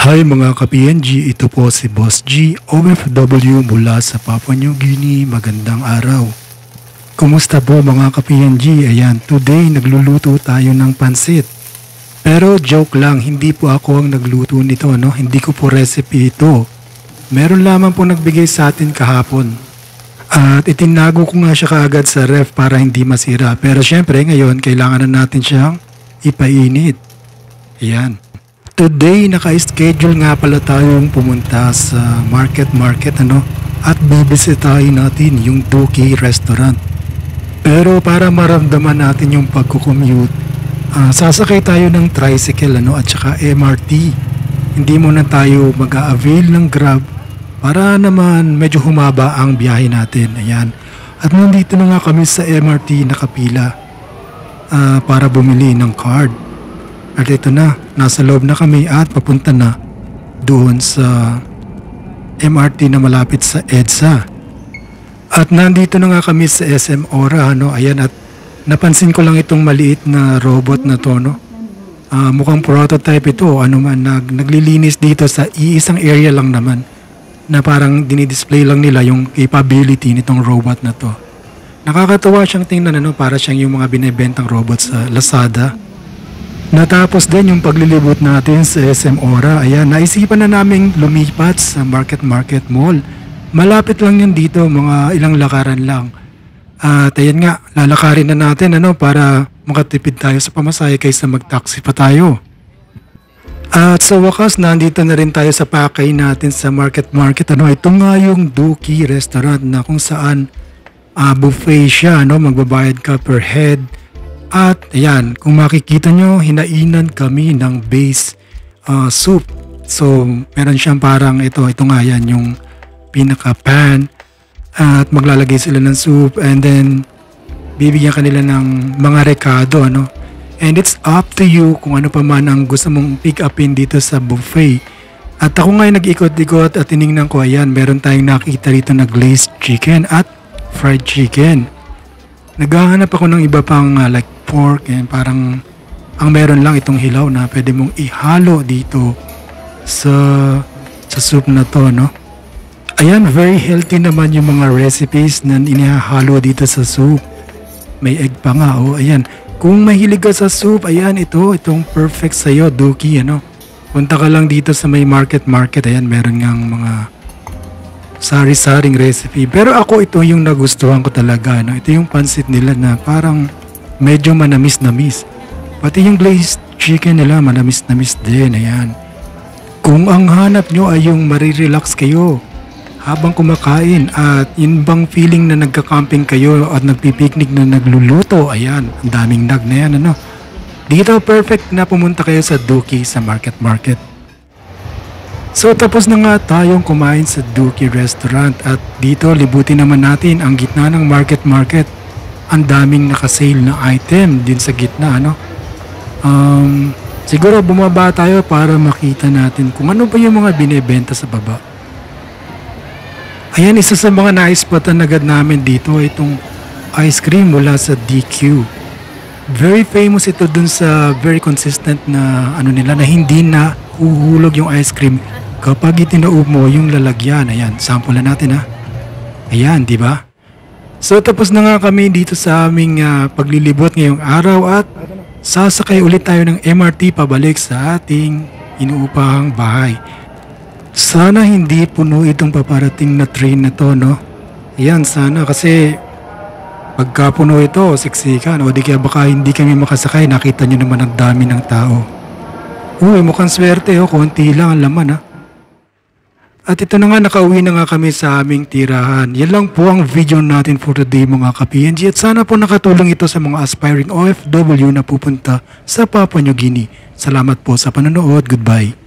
Hi mga ka-PNG, ito po si Boss G, OFW mula sa Papua New Guinea. Magandang araw. Kumusta po mga ka-PNG? Ayan, today nagluluto tayo ng pansit. Pero joke lang, hindi po ako ang nagluto nito, no? Hindi ko po recipe ito. Meron lamang po nagbigay sa atin kahapon. At itinago ko nga siya kaagad sa ref para hindi masira. Pero syempre ngayon, kailangan na natin siyang ipainit. Ayan. Today, naka-schedule nga pala tayong pumunta sa market at bibisitahin natin yung Duki Restaurant. Pero para maramdaman natin yung pagkukommute, sasakay tayo ng tricycle at saka MRT. Hindi muna tayo mag-a-avail ng Grab para naman medyo humaba ang biyahe natin. Ayan. At nandito na nga kami sa MRT nakapila para bumili ng card. At ito na, nasa loob na kami at papunta na doon sa MRT na malapit sa EDSA. At nandito na nga kami sa SM Ora, ayan, at napansin ko lang itong maliit na robot na to, mukhang prototype ito, naglilinis dito sa iisang area lang naman na parang dinidisplay lang nila yung capability nitong robot na to. Nakakatawa siyang tingnan, para siyang yung mga binibentang robot sa Lazada. Natapos din yung paglilibot natin sa SM Ora. Ayan, naisipan na namin lumipat sa Market Mall. Malapit lang yun dito, mga ilang lakaran lang. At ayan nga, lalakarin na natin para makatipid tayo sa pamasahe kaysa mag-taxi pa tayo. At sa wakas, nandito na rin tayo sa pakay natin sa Market. Ito nga yung Duki Restaurant na kung saan buffet siya, magbabayad ka per head. At ayan, kung makikita nyo, hinainan kami ng base soup. So, meron siyang parang ito nga yan, yung pinaka-pan. At maglalagay sila ng soup and then bibigyan kanila ng mga rekado, And it's up to you kung ano pa man ang gusto mong pick upin dito sa buffet. At ako nga nag-ikot-ikot at tinignan ko, ayan, meron tayong nakita rito na glazed chicken at fried chicken. Naghahanap ako ng iba pang like pork, and parang ang meron lang itong hilaw na pwede mong ihalo dito sa soup na to, Ayan, very healthy naman yung mga recipes na inihahalo dito sa soup. May egg pa nga, ayan. Kung mahilig ka sa soup, ayan, itong perfect sa'yo, Duki, Punta ka lang dito sa may market, ayan, meron ngang mga sari-saring recipe. Pero ako ito yung nagustuhan ko talaga, Ito yung pansit nila na parang medyo manamis-namis. Pati yung glazed chicken nila manamis-namis din, ayan. Kung ang hanap nyo ay yung marirelax kayo habang kumakain at yun bang feeling na nagka-camping kayo at nagpipiknik na nagluluto, ayan, ang daming nag na yan, Dito perfect na pumunta kayo sa Duki sa Market. So tapos na nga tayong kumain sa Duki Restaurant at dito libutin naman natin ang gitna ng market. Ang daming nakasale na item din sa gitna, Siguro bumaba tayo para makita natin kung ano ba yung mga binebenta sa baba. Ayan, isa sa mga naispatan agad namin dito ay itong ice cream mula sa DQ. Very famous ito dun sa very consistent na nila na hindi na huhulog yung ice cream kapag itinaob mo yung lalagyan. Ayan, sample na natin Ayan, di ba? So tapos na nga kami dito sa aming paglilibot ngayong araw at sasakay ulit tayo ng MRT pabalik sa ating inuupahang bahay. Sana hindi puno itong paparating na train na to, Ayan, sana kasi pagka puno ito, siksikan o di kaya baka hindi kami makasakay. Nakita nyo naman ang dami ng tao. Uy, mukhang swerte, konti lang ang laman, At ito na nga, nakauwi na nga kami sa aming tirahan. Yan lang po ang video natin for today mga ka-PNG. At sana po nakatulong ito sa mga aspiring OFW na pupunta sa Papua New Guinea. Salamat po sa panonood. Goodbye.